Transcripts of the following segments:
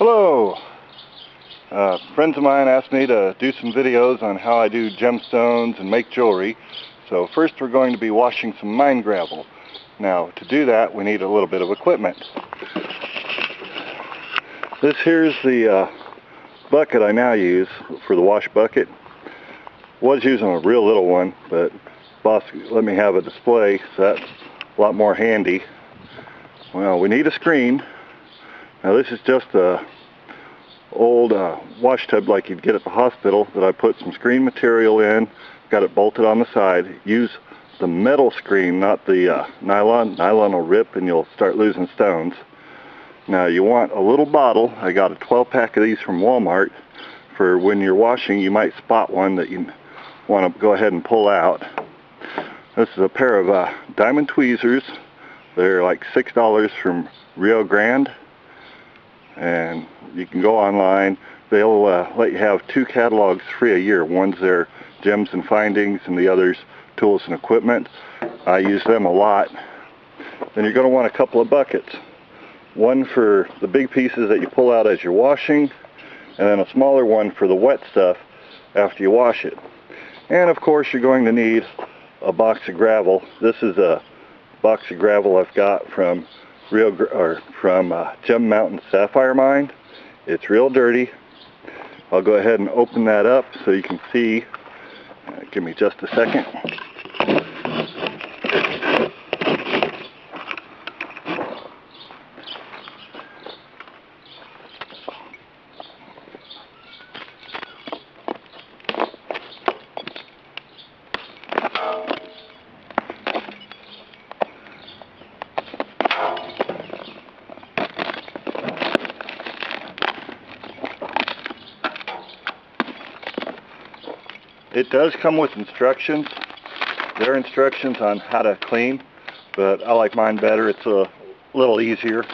Hello! Friends of mine asked me to do some videos on how I do gemstones and make jewelry. So first we're going to be washing some mine gravel. Now to do that we need a little bit of equipment. This here's the bucket I now use for the wash bucket. Was using a real little one, but boss let me have a display, so that's a lot more handy. Well, we need a screen. Now this is just a old wash tub like you'd get at the hospital that I put some screen material in, got it bolted on the side. Use the metal screen, not the nylon. Nylon will rip and you'll start losing stones. Now you want a little bottle. I got a 12-pack of these from Walmart. For when you're washing, you might spot one that you want to go ahead and pull out. This is a pair of diamond tweezers. They're like $6 from Rio Grande. And you can go online. They'll let you have 2 catalogs free a year. One's their gems and findings and the other's tools and equipment. I use them a lot. Then you're going to want a couple of buckets. One for the big pieces that you pull out as you're washing, and then a smaller one for the wet stuff after you wash it. And of course you're going to need a box of gravel. This is a box of gravel I've got from Gem Mountain Sapphire Mine. It's real dirty. I'll go ahead and open that up so you can see. Give me just a second. It does come with instructions. There are instructions on how to clean, but I like mine better. It's a little easier.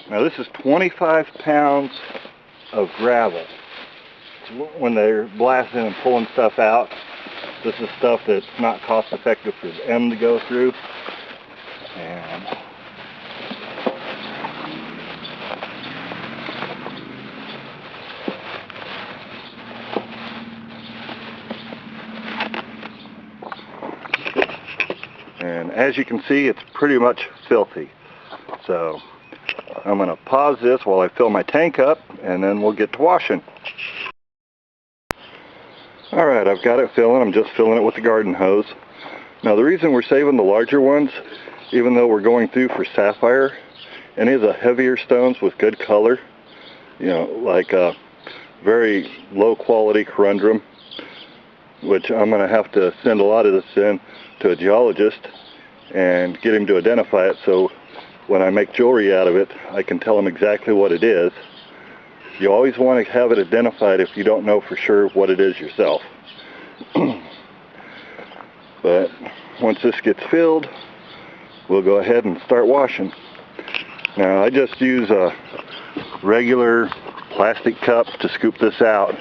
Now this is 25 pounds of gravel. When they're blasting and pulling stuff out, this is stuff that's not cost effective for them to go through. And as you can see, it's pretty much filthy. So I'm going to pause this while I fill my tank up, and then we'll get to washing. Alright, I've got it filling. I'm just filling it with the garden hose. Now the reason we're saving the larger ones, even though we're going through for sapphire, any of the heavier stones with good color, you know, like a very low quality corundum, which I'm going to have to send a lot of this in to a geologist and get him to identify it, so when I make jewelry out of it I can tell him exactly what it is. You always want to have it identified if you don't know for sure what it is yourself. But once this gets filled, we'll go ahead and start washing. Now I just use a regular plastic cup to scoop this out,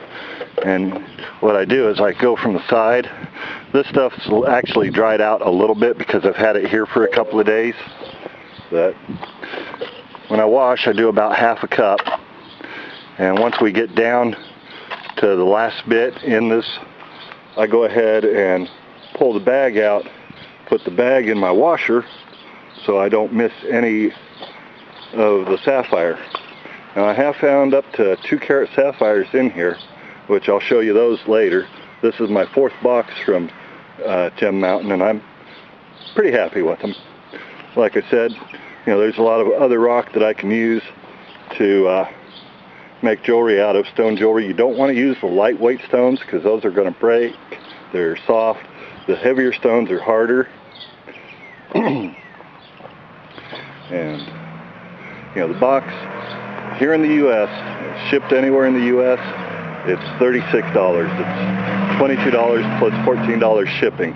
and what I do is I go from the side. This stuff's actually dried out a little bit because I've had it here for a couple of days. But when I wash, I do about half a cup, and once we get down to the last bit in this, I go ahead and pull the bag out, put the bag in my washer so I don't miss any of the sapphire. Now I have found up to 2-carat sapphires in here, which I'll show you those later. This is my 4th box from Gem Mountain, and I'm pretty happy with them. Like I said, you know, there's a lot of other rock that I can use to make jewelry out of, stone jewelry. You don't want to use the lightweight stones because those are going to break. They're soft. The heavier stones are harder. And you know, the box here in the U.S., shipped anywhere in the U.S., it's $36. It's $22 plus $14 shipping.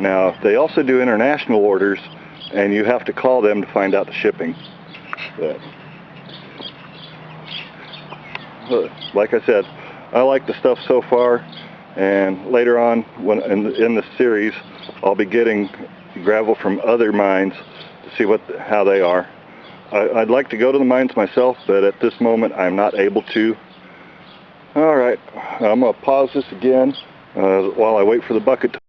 Now they also do international orders, and you have to call them to find out the shipping. But like I said, I like the stuff so far. And later on, when in the series, I'll be getting gravel from other mines to see how they are. I'd like to go to the mines myself, but at this moment I'm not able to. Alright, I'm going to pause this again while I wait for the bucket to...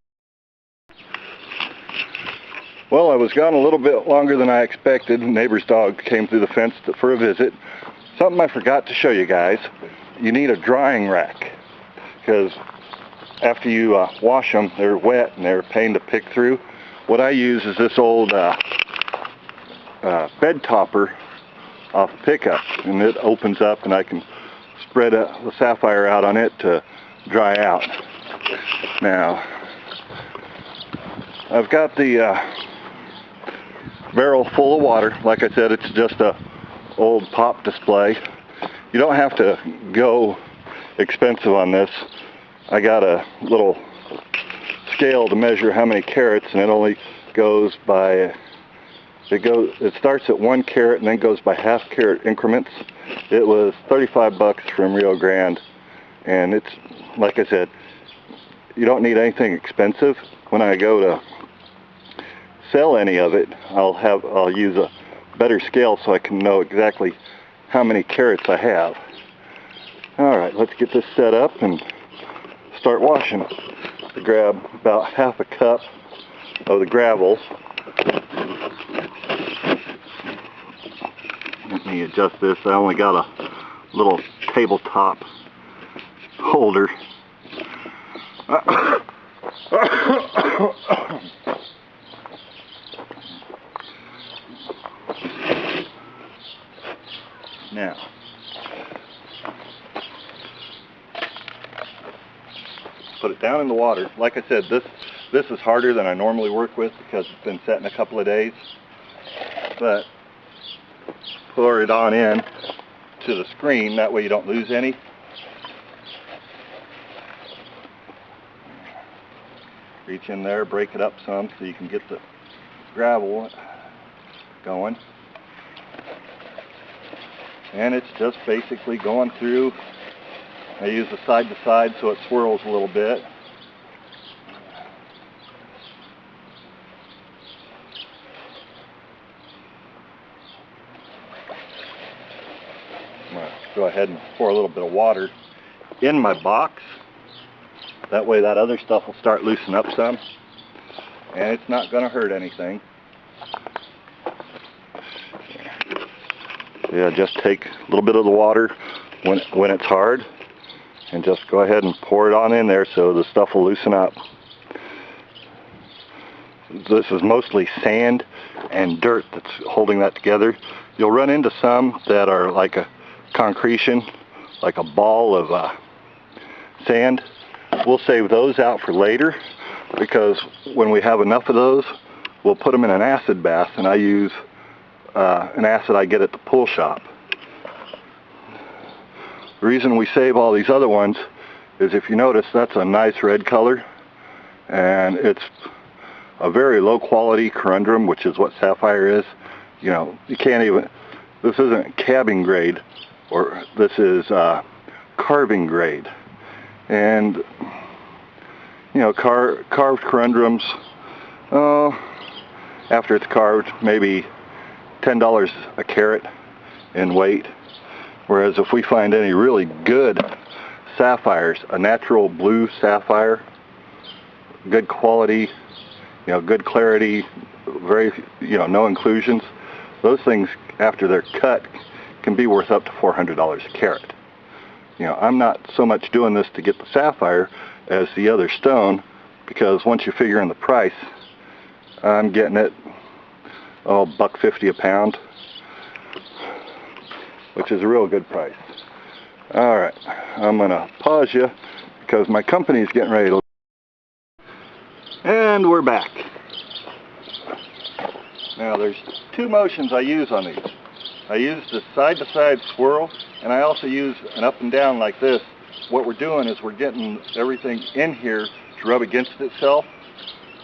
Well, I was gone a little bit longer than I expected. Neighbor's dog came through the fence for a visit. Something I forgot to show you guys. You need a drying rack, because after you wash them, they're wet and they're a pain to pick through. What I use is this old bed topper off pickup, and it opens up and I can spread the sapphire out on it to dry out. Now, I've got the barrel full of water. Like I said, it's just a old pop display. You don't have to go expensive on this. I got a little scale to measure how many carats, and it only goes by, it starts at 1 carat and then goes by half carat increments. It was 35 bucks from Rio Grande, and it's, like I said, you don't need anything expensive. When I go to sell any of it, I'll use a better scale so I can know exactly how many carats I have. Alright, let's get this set up and start washing it. I grab about half a cup of the gravel. Let me adjust this. I only got a little tabletop holder. Now, put it down in the water. Like I said, this is harder than I normally work with because it's been setting a couple of days. But pour it on in to the screen, that way you don't lose any. Reach in there, break it up some so you can get the gravel going. And it's just basically going through. I use the side to side so it swirls a little bit. I'm going to go ahead and pour a little bit of water in my box. That way that other stuff will start loosening up some. And it's not going to hurt anything. Yeah, just take a little bit of the water when it's hard, and just go ahead and pour it on in there so the stuff will loosen up. This is mostly sand and dirt that's holding that together. You'll run into some that are like a concretion, like a ball of sand. We'll save those out for later, because when we have enough of those, we'll put them in an acid bath, and I use an acid I get at the pool shop. The reason we save all these other ones is, if you notice, that's a nice red color, and it's a very low quality corundum, which is what sapphire is. You know, you can't even, this isn't cabbing grade, or this is carving grade. And you know, carved corundums, after it's carved, maybe $10 a carat in weight. Whereas if we find any really good sapphires, a natural blue sapphire, good quality, you know, good clarity, very, you know, no inclusions, those things after they're cut can be worth up to $400 a carat. You know, I'm not so much doing this to get the sapphire as the other stone, because once you figure in the price, I'm getting it, $1.50 a pound, which is a real good price. Alright, I'm going to pause you because my company is getting ready to... And we're back. Now there's two motions I use on these. I use the side-to-side swirl, and I also use an up and down like this. What we're doing is we're getting everything in here to rub against itself,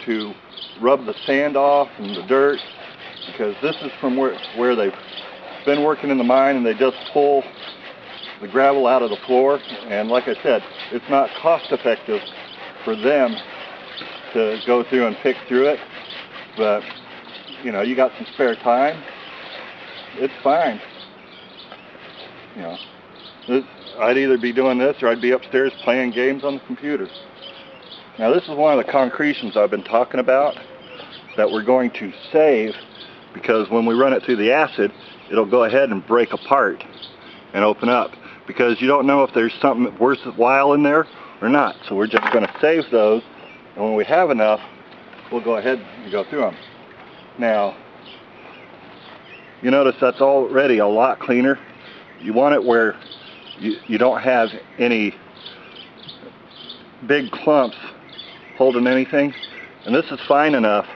to rub the sand off and the dirt, because this is from where they've been working in the mine, and they just pull the gravel out of the floor. And like I said, it's not cost effective for them to go through and pick through it, but you know, you got some spare time, it's fine. You know, I'd either be doing this or I'd be upstairs playing games on the computer. Now this is one of the concretions I've been talking about that we're going to save, because when we run it through the acid, it'll go ahead and break apart and open up, because you don't know if there's something worthwhile in there or not. So we're just going to save those, and when we have enough, we'll go ahead and go through them. Now, you notice that's already a lot cleaner. You want it where you don't have any big clumps holding anything, and this is fine enough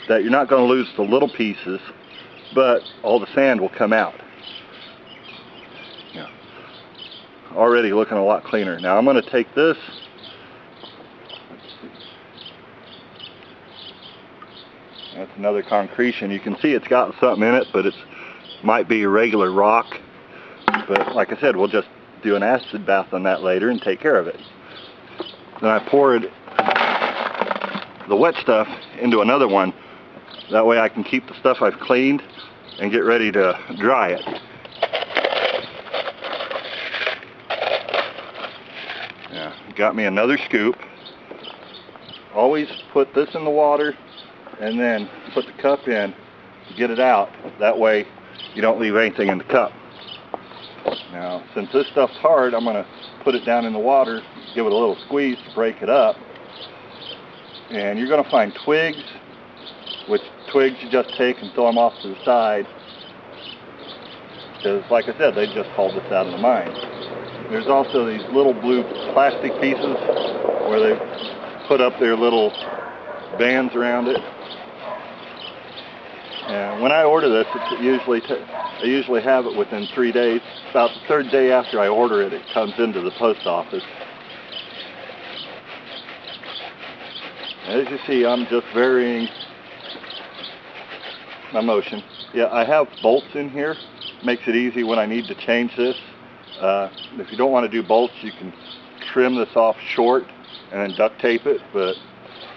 that you're not going to lose the little pieces, but all the sand will come out. Yeah. Already looking a lot cleaner. Now I'm going to take this, that's another concretion. You can see it's got something in it, but it might be a regular rock. But like I said, we'll just do an acid bath on that later and take care of it. Then I poured the wet stuff into another one. That way I can keep the stuff I've cleaned and get ready to dry it. Yeah, got me another scoop. Always put this in the water and then put the cup in to get it out. That way you don't leave anything in the cup. Now, since this stuff's hard, I'm going to put it down in the water, give it a little squeeze to break it up. And you're going to find twigs, which twigs you just take and throw them off to the side. Because, like I said, they just hauled this out of the mine. There's also these little blue plastic pieces where they put up their little bands around it. And when I order this, I usually have it within 3 days. About the third day after I order it, it comes into the post office. As you see, I'm just varying my motion. Yeah, I have bolts in here. Makes it easy when I need to change this. If you don't want to do bolts, you can trim this off short and then duct tape it. But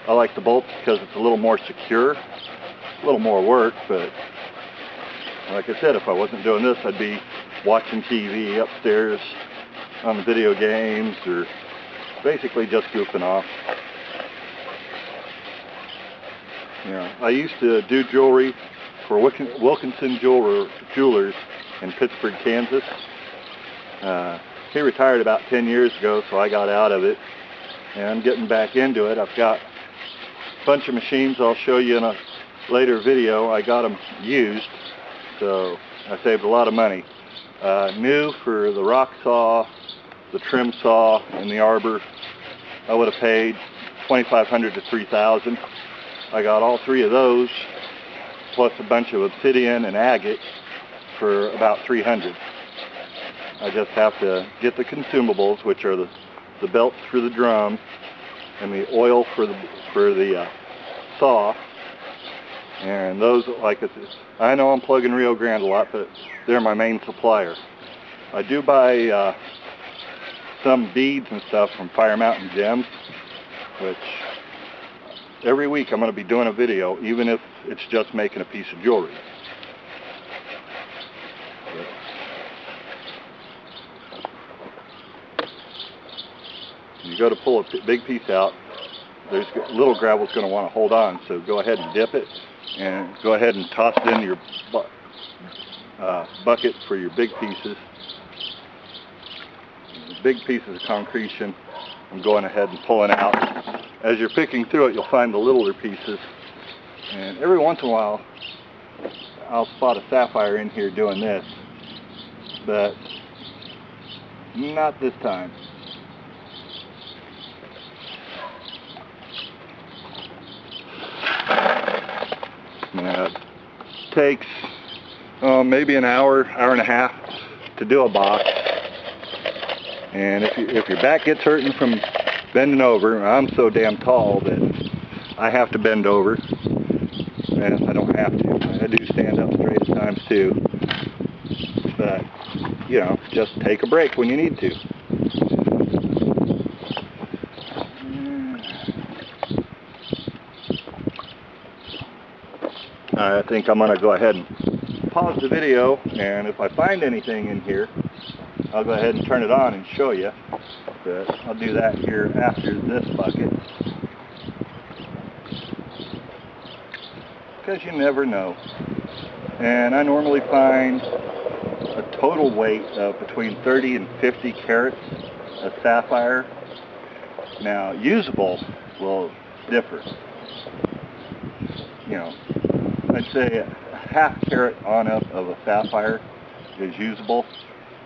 I like the bolts because it's a little more secure. A little more work, but like I said, if I wasn't doing this, I'd be watching TV upstairs on the video games, or basically just goofing off. You know, I used to do jewelry for Wilkinson Jewelers in Pittsburgh, Kansas. He retired about 10 years ago, so I got out of it, and I'm getting back into it. I've got a bunch of machines I'll show you in a later video. I got them used, so I saved a lot of money. New for the rock saw, the trim saw, and the arbor, I would have paid $2,500 to $3,000. I got all three of those, plus a bunch of obsidian and agate for about $300. I just have to get the consumables, which are the belts for the drum and the oil for the saw. And those, like I know I'm plugging Rio Grande a lot, but they're my main supplier. I do buy some beads and stuff from Fire Mountain Gems, which every week I'm going to be doing a video, even if it's just making a piece of jewelry. You go to pull a big piece out, there's little gravel's going to want to hold on, so go ahead and dip it and go ahead and toss it into your bucket for your big pieces. The big pieces of concretion, I'm going ahead and pulling out. As you're picking through it, you'll find the littler pieces, and every once in a while I'll spot a sapphire in here doing this, but not this time. It takes maybe an hour and a half to do a box. And if your back gets hurting from bending over, I'm so damn tall that I have to bend over. And I don't have to. I do stand up straight at times too. But, you know, just take a break when you need to. I think I'm going to go ahead and pause the video, and if I find anything in here, I'll go ahead and turn it on and show you. But I'll do that here after this bucket, because you never know. And I normally find a total weight of between 30 and 50 carats of sapphire. Now, usable will differ. You know, I'd say a half carat on up of a sapphire is usable,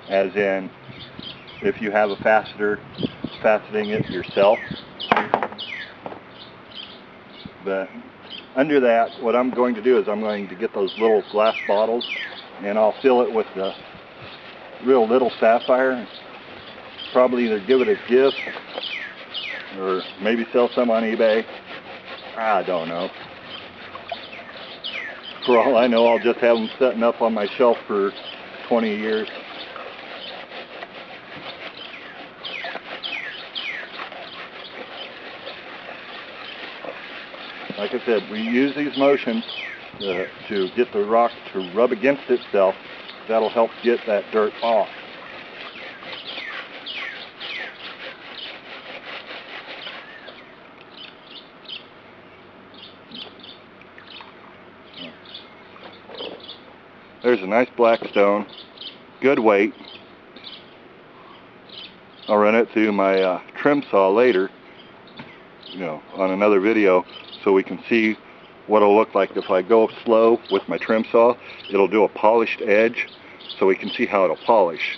as in if you have a faceting it yourself. But under that, what I'm going to do is I'm going to get those little glass bottles, and I'll fill it with the real little sapphire. Probably either give it a gift or maybe sell some on eBay. I don't know. For all I know, I'll just have them setting up on my shelf for 20 years. Like I said, we use these motions to get the rock to rub against itself. That'll help get that dirt off. There's a nice black stone, good weight. I'll run it through my trim saw later, on another video, so we can see what it'll look like. If I go slow with my trim saw, it'll do a polished edge, so we can see how it'll polish.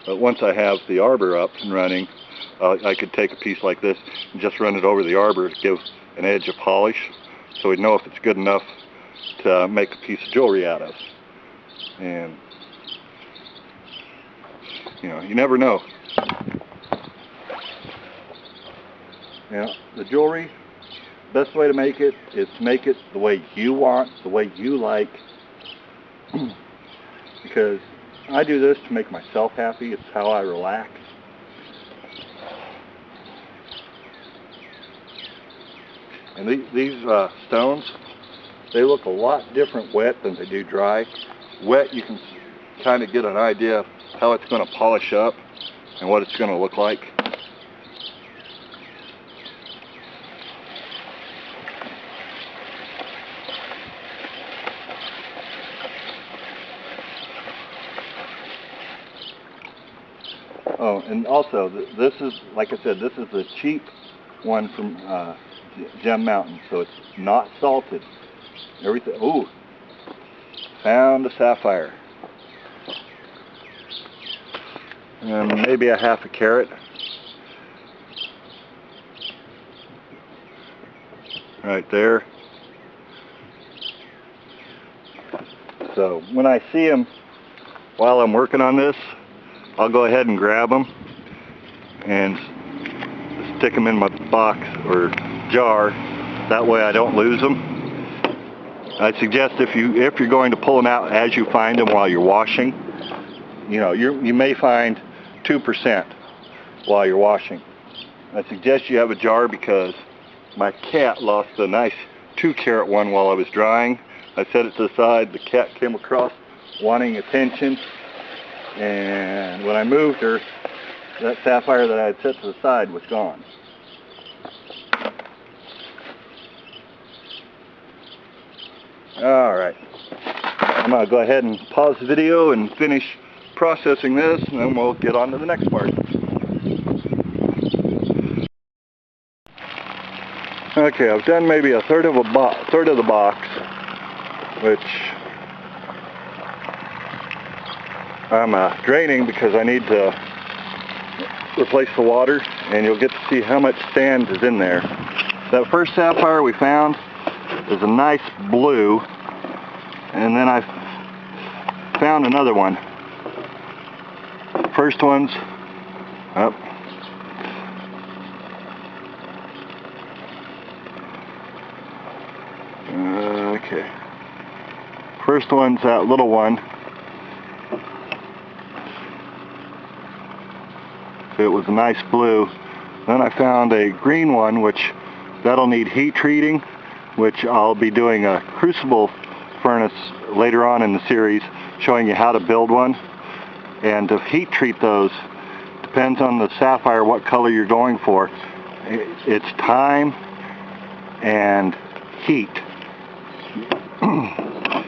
But once I have the arbor up and running, I could take a piece like this and just run it over the arbor to give an edge of polish, so we'd know if it's good enough to make a piece of jewelry out of. And you never know. The jewelry, best way to make it is to make it the way you want, the way you like. Because I do this to make myself happy. It's how I relax. And these stones, they look a lot different wet than they do dry. Wet, you can kind of get an idea of how it's going to polish up and what it's going to look like. Oh, and also, this is, like I said, this is the cheap one from Gem Mountain, so it's not salted. Everything. Ooh, found a sapphire. And maybe a half a carat. Right there. So when I see them while I'm working on this, I'll go ahead and grab them and stick them in my box or jar. That way I don't lose them. I suggest if you're going to pull them out as you find them while you're washing, you may find 2% while you're washing. I suggest you have a jar, because my cat lost a nice 2-carat one while I was drying. I set it to the side. The cat came across wanting attention, and when I moved her, that sapphire that I had set to the side was gone. Alright, I'm going to go ahead and pause the video and finish processing this, and then we'll get on to the next part. Okay, I've done maybe a third of the box, which I'm draining because I need to replace the water, and you'll get to see how much sand is in there. That first sapphire we found is a nice blue, and then I found another one. First one's up. Okay. First one's that little one. It was a nice blue. Then I found a green one, which that'll need heat treating, which I'll be doing a crucible furnace later on in the series showing you how to build one. And to heat treat those, depends on the sapphire what color you're going for. It's time and heat.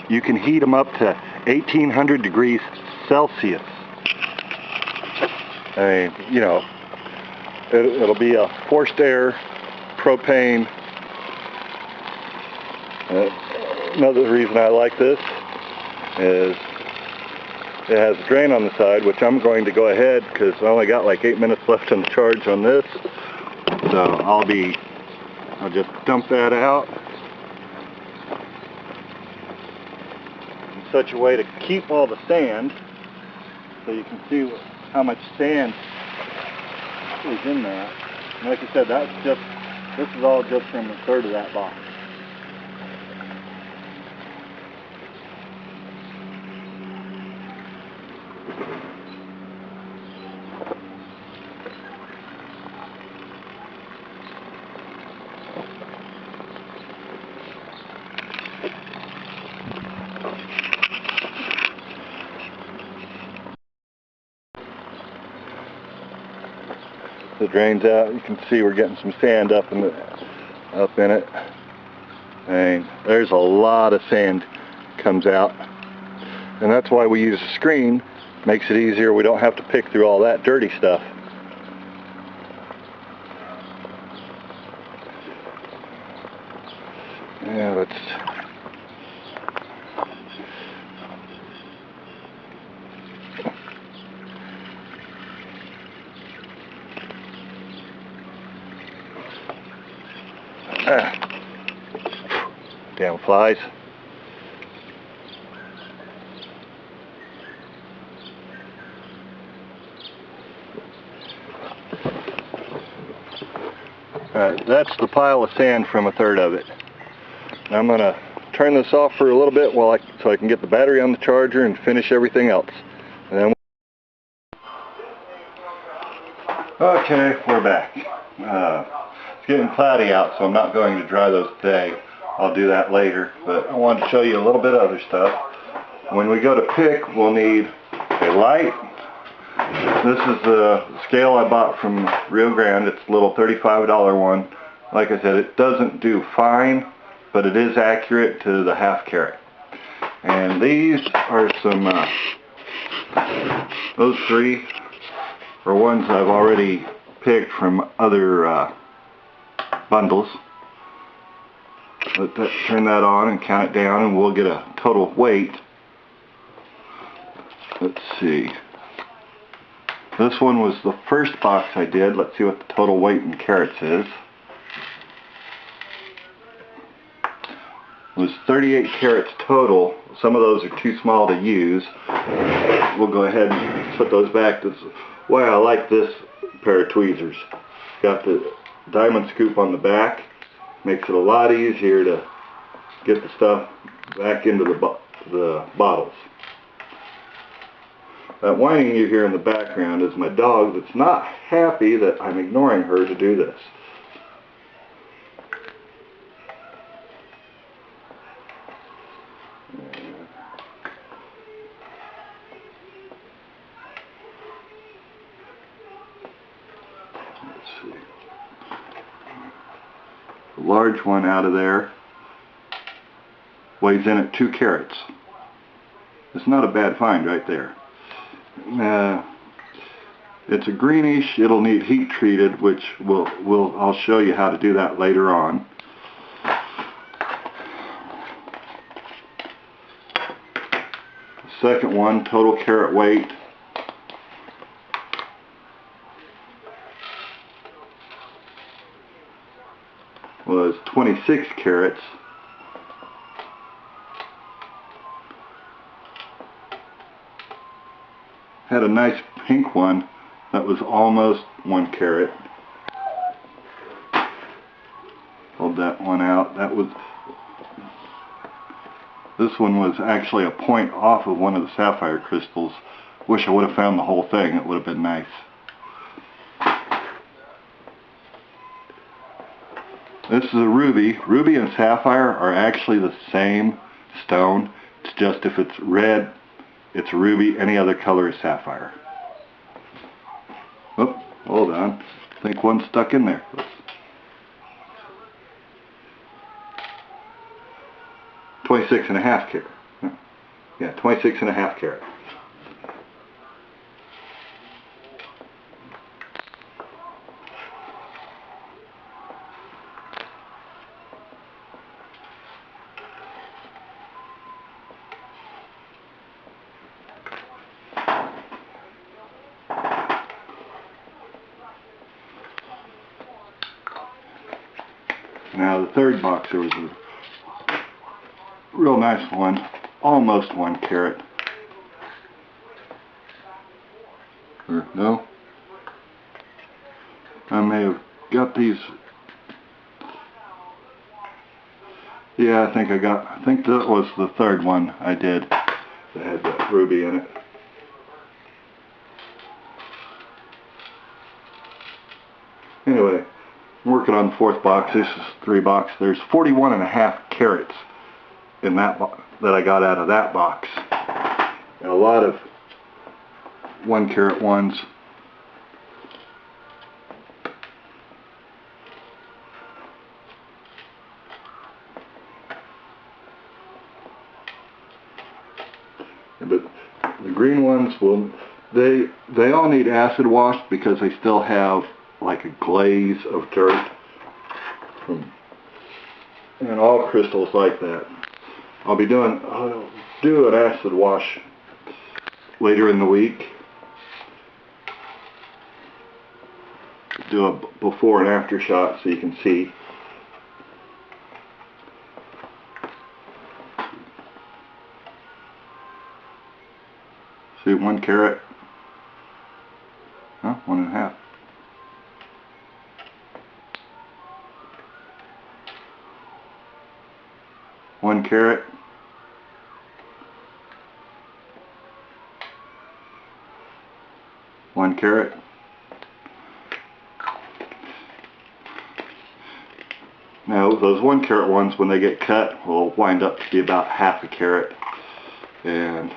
You can heat them up to 1800 degrees Celsius. I mean, you know, it'll be a forced air, propane. Another reason I like this is it has a drain on the side, which I'm going to go ahead because I only got like 8 minutes left on the charge on this. So I'll just dump that out in such a way to keep all the sand, so you can see how much sand is in there. And like I said, this is all just from a third of that box. The drain's out. You can see we're getting some sand up in it. And there's a lot of sand comes out. And that's why we use a screen. Makes it easier. We don't have to pick through all that dirty stuff. Yeah, let's damn flies. Alright, that's the pile of sand from a third of it. Now I'm going to turn this off for a little bit so I can get the battery on the charger and finish everything else. And then okay, we're back. It's getting cloudy out, so I'm not going to dry those today. I'll do that later, but I wanted to show you a little bit of other stuff. When we go to pick, we'll need a light. This is the scale I bought from Rio Grande. It's a little $35 one. Like I said, it doesn't do fine, but it is accurate to the half carat. And these are some, those three are ones I've already picked from other bundles. Turn that on and count it down, and we'll get a total weight. Let's see. This one was the first box I did. Let's see what the total weight in carats is. It was 38 carats total. Some of those are too small to use. We'll go ahead and put those back. That's why I like this pair of tweezers. Got the diamond scoop on the back. Makes it a lot easier to get the stuff back into the bottles. That whining you hear in the background is my dog that's not happy that I'm ignoring her to do this. Let's see. The large one out of there weighs in at 2 carats. It's not a bad find right there. It's a greenish. It'll need heat treated, which I'll show you how to do that later on. The second one, total carat weight, was 26 carats. Had a nice pink one that was almost 1 carat. Pulled that one out. This one was actually a point off of one of the sapphire crystals. Wish I would have found the whole thing. It would have been nice. This is a ruby. Ruby and sapphire are actually the same stone. It's just if it's red, it's ruby. Any other color is sapphire. Oh, hold on. I think one's stuck in there. 26.5 carat. Yeah, 26.5 carat. Now the third box, there was a real nice one, almost 1 carat. Or no, I may have got these. Yeah, I think that was the third one I did that had that ruby in it. Anyway, I'm working on the fourth box. This is 3 box. There's 41.5 carats in that that I got out of that box. And a lot of 1 carat ones. But the green ones they all need acid washed because they still have like a glaze of dirt and all crystals like that. I'll do an acid wash later in the week. Do a before and after shot so you can see. See, 1 carat. Huh? 1.5. One carat. One carat. Now those 1 carat ones, when they get cut, will wind up to be about ½ a carat. And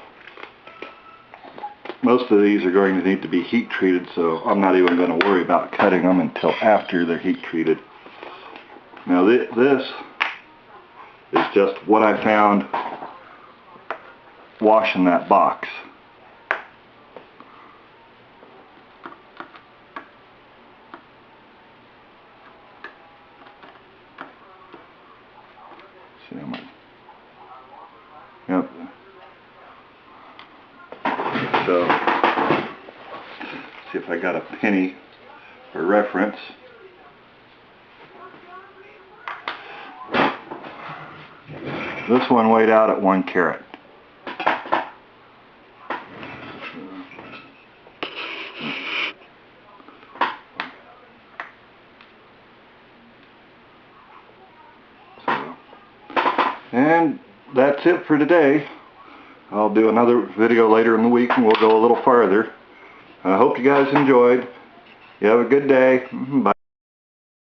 most of these are going to need to be heat treated, so I'm not even going to worry about cutting them until after they're heat treated. Now this is just what I found washing that box. See how much? Yep. So, see if I got a penny for reference. This one weighed out at 1 carat. And that's it for today. I'll do another video later in the week and we'll go a little farther. I hope you guys enjoyed. You have a good day. Bye.